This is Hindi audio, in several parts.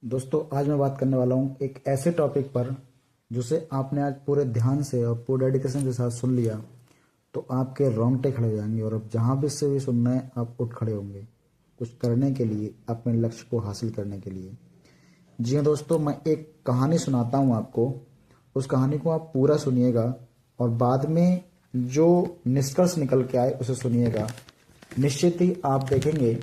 दोस्तों आज मैं बात करने वाला हूँ एक ऐसे टॉपिक पर जिसे आपने आज पूरे ध्यान से और पूरे डेडिकेशन के साथ सुन लिया तो आपके रोंगटे खड़े हो जाएंगे और अब जहाँ भी से भी सुनना है आप उठ खड़े होंगे कुछ करने के लिए, अपने लक्ष्य को हासिल करने के लिए। जी हाँ दोस्तों, मैं एक कहानी सुनाता हूँ आपको। उस कहानी को आप पूरा सुनिएगा और बाद में जो निष्कर्ष निकल के आए उसे सुनिएगा। निश्चित ही आप देखेंगे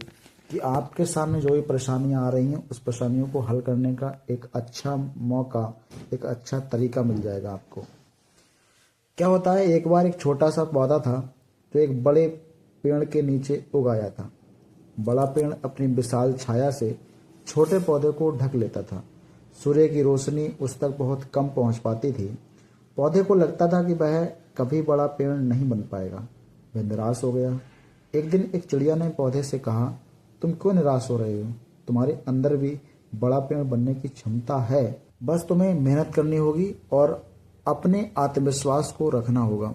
कि आपके सामने जो भी परेशानियां आ रही हैं उस परेशानियों को हल करने का एक अच्छा मौका, एक अच्छा तरीका मिल जाएगा आपको। क्या होता है, एक बार एक छोटा सा पौधा था जो एक बड़े पेड़ के नीचे उग आया था। बड़ा पेड़ अपनी विशाल छाया से छोटे पौधे को ढक लेता था। सूर्य की रोशनी उस तक बहुत कम पहुंच पाती थी। पौधे को लगता था कि वह कभी बड़ा पेड़ नहीं बन पाएगा। वह निराश हो गया। एक दिन एक चिड़िया ने पौधे से कहा, तुम क्यों निराश हो रहे हो? तुम्हारे अंदर भी बड़ा पेड़ बनने की क्षमता है, बस तुम्हें मेहनत करनी होगी और अपने आत्मविश्वास को रखना होगा।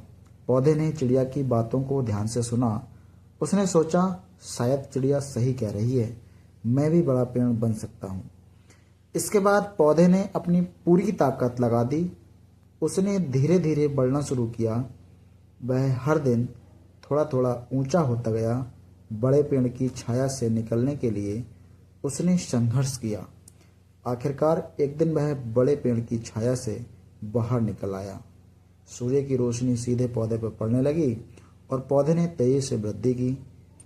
पौधे ने चिड़िया की बातों को ध्यान से सुना। उसने सोचा, शायद चिड़िया सही कह रही है, मैं भी बड़ा पेड़ बन सकता हूँ। इसके बाद पौधे ने अपनी पूरी ताकत लगा दी। उसने धीरे धीरे बढ़ना शुरू किया। वह हर दिन थोड़ा थोड़ा ऊंचा होता गया। बड़े पेड़ की छाया से निकलने के लिए उसने संघर्ष किया। आखिरकार एक दिन वह बड़े पेड़ की छाया से बाहर निकल आया। सूर्य की रोशनी सीधे पौधे पर पड़ने लगी और पौधे ने तेजी से वृद्धि की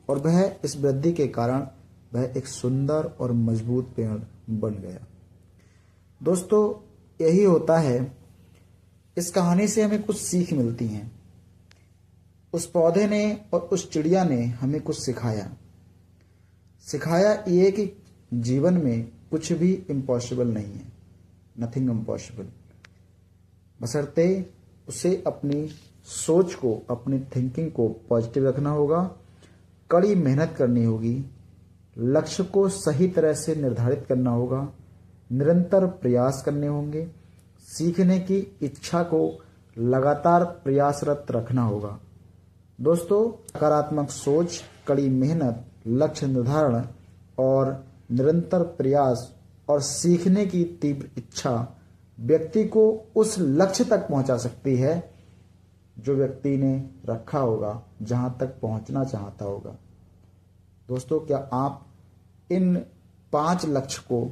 और वह इस वृद्धि के कारण वह एक सुंदर और मजबूत पेड़ बन गया। दोस्तों, यही होता है। इस कहानी से हमें कुछ सीख मिलती हैं। उस पौधे ने और उस चिड़िया ने हमें कुछ सिखाया ये कि जीवन में कुछ भी इम्पॉसिबल नहीं है, नथिंग इम्पॉसिबल, बशर्ते उसे अपनी सोच को, अपनी थिंकिंग को पॉजिटिव रखना होगा, कड़ी मेहनत करनी होगी, लक्ष्य को सही तरह से निर्धारित करना होगा, निरंतर प्रयास करने होंगे, सीखने की इच्छा को लगातार प्रयासरत रखना होगा। दोस्तों, सकारात्मक सोच, कड़ी मेहनत, लक्ष्य निर्धारण और निरंतर प्रयास और सीखने की तीव्र इच्छा व्यक्ति को उस लक्ष्य तक पहुंचा सकती है जो व्यक्ति ने रखा होगा, जहां तक पहुंचना चाहता होगा। दोस्तों, क्या आप इन 5 लक्ष्य को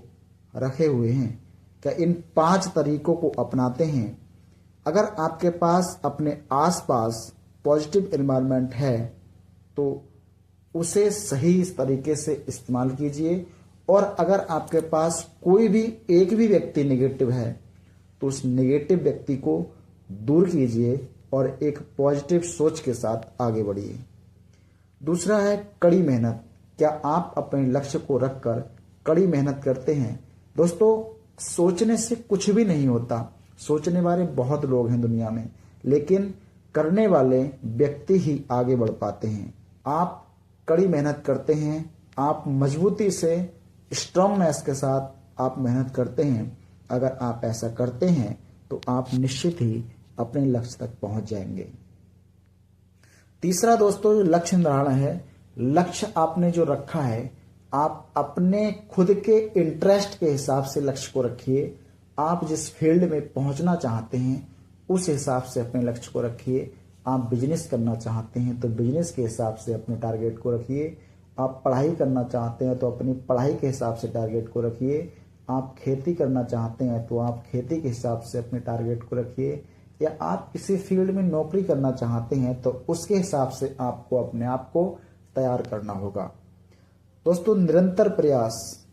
रखे हुए हैं? क्या इन 5 तरीकों को अपनाते हैं? अगर आपके पास अपने आसपास पॉजिटिव एनवायरनमेंट है तो उसे सही तरीके से इस्तेमाल कीजिए और अगर आपके पास कोई भी एक भी व्यक्ति नेगेटिव है तो उस नेगेटिव व्यक्ति को दूर कीजिए और एक पॉजिटिव सोच के साथ आगे बढ़िए। दूसरा है कड़ी मेहनत। क्या आप अपने लक्ष्य को रखकर कड़ी मेहनत करते हैं? दोस्तों, सोचने से कुछ भी नहीं होता। सोचने वाले बहुत लोग हैं दुनिया में, लेकिन करने वाले व्यक्ति ही आगे बढ़ पाते हैं। आप कड़ी मेहनत करते हैं, आप मजबूती से, स्ट्रांगनेस के साथ आप मेहनत करते हैं। अगर आप ऐसा करते हैं तो आप निश्चित ही अपने लक्ष्य तक पहुंच जाएंगे। तीसरा दोस्तों, जो लक्ष्य निर्धारण है, लक्ष्य आपने जो रखा है, आप अपने खुद के इंटरेस्ट के हिसाब से लक्ष्य को रखिए। आप जिस फील्ड में पहुंचना चाहते हैं उस हिसाब से अपने लक्ष्य को रखिए। आप बिजनेस करना चाहते हैं तो बिजनेस के हिसाब से अपने टारगेट को रखिए। आप पढ़ाई करना चाहते हैं तो अपनी पढ़ाई के हिसाब से टारगेट को रखिए। आप खेती करना चाहते हैं तो आप खेती के हिसाब से अपने टारगेट को रखिए। या आप किसी फील्ड में नौकरी करना चाहते हैं तो उसके हिसाब से आपको अपने आप को तैयार करना होगा। दोस्तों, निरंतर प्रयास,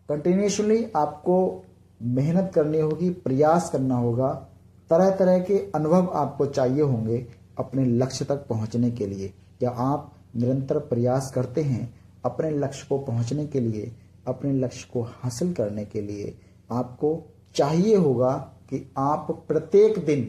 कंटिन्यूसली आपको मेहनत करनी होगी, प्रयास करना होगा। तरह तरह के अनुभव आपको चाहिए होंगे अपने लक्ष्य तक पहुंचने के लिए। क्या आप निरंतर प्रयास करते हैं अपने लक्ष्य को पहुंचने के लिए? अपने लक्ष्य को हासिल करने के लिए आपको चाहिए होगा कि आप प्रत्येक दिन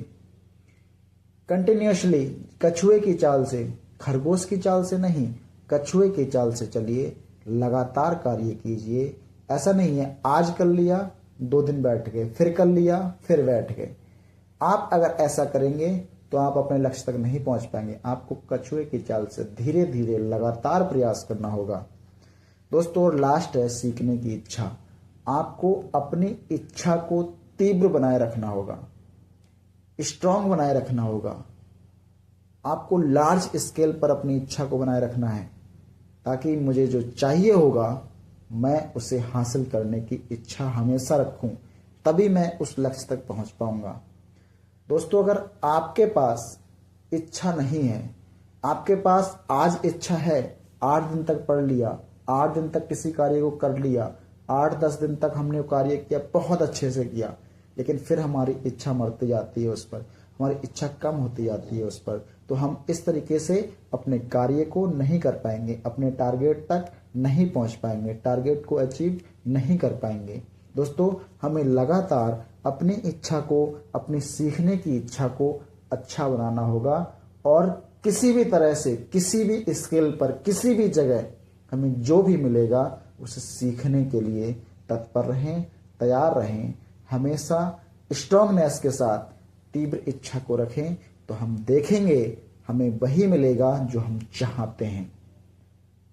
कंटिन्यूसली कछुए की चाल से, खरगोश की चाल से नहीं, कछुए की चाल से चलिए, लगातार कार्य कीजिए। ऐसा नहीं है आज कर लिया, 2 दिन बैठ गए, फिर कर लिया, फिर बैठ गए। आप अगर ऐसा करेंगे तो आप अपने लक्ष्य तक नहीं पहुंच पाएंगे। आपको कछुए की चाल से धीरे धीरे लगातार प्रयास करना होगा। दोस्तों, लास्ट है सीखने की इच्छा। आपको अपनी इच्छा को तीव्र बनाए रखना होगा, स्ट्रांग बनाए रखना होगा। आपको लार्ज स्केल पर अपनी इच्छा को बनाए रखना है, ताकि मुझे जो चाहिए होगा मैं उसे हासिल करने की इच्छा हमेशा रखूं, तभी मैं उस लक्ष्य तक पहुंच पाऊंगा। दोस्तों, अगर आपके पास इच्छा नहीं है, आपके पास आज इच्छा है, 8 दिन तक पढ़ लिया, 8 दिन तक किसी कार्य को कर लिया, 8-10 दिन तक हमने कार्य किया, बहुत अच्छे से किया, लेकिन फिर हमारी इच्छा मरती जाती है उस पर, हमारी इच्छा कम होती जाती है उस पर, तो हम इस तरीके से अपने कार्य को नहीं कर पाएंगे, अपने टारगेट तक नहीं पहुंच पाएंगे, टारगेट को अचीव नहीं कर पाएंगे। दोस्तों, हमें लगातार अपनी इच्छा को, अपनी सीखने की इच्छा को अच्छा बनाना होगा, और किसी भी तरह से, किसी भी स्केल पर, किसी भी जगह हमें जो भी मिलेगा उसे सीखने के लिए तत्पर रहें, तैयार रहें। हमेशा स्ट्रांगनेस के साथ तीव्र इच्छा को रखें, तो हम देखेंगे हमें वही मिलेगा जो हम चाहते हैं।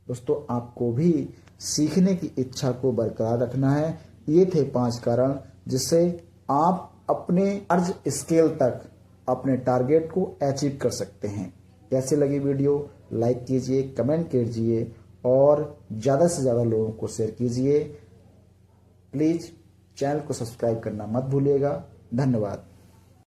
दोस्तों, आपको भी सीखने की इच्छा को बरकरार रखना है। ये थे 5 कारण जिससे आप अपने अर्ज स्केल तक अपने टारगेट को अचीव कर सकते हैं। कैसे लगी वीडियो? लाइक कीजिए, कमेंट कीजिए और ज़्यादा से ज़्यादा लोगों को शेयर कीजिए। प्लीज़ चैनल को सब्सक्राइब करना मत भूलिएगा। धन्यवाद।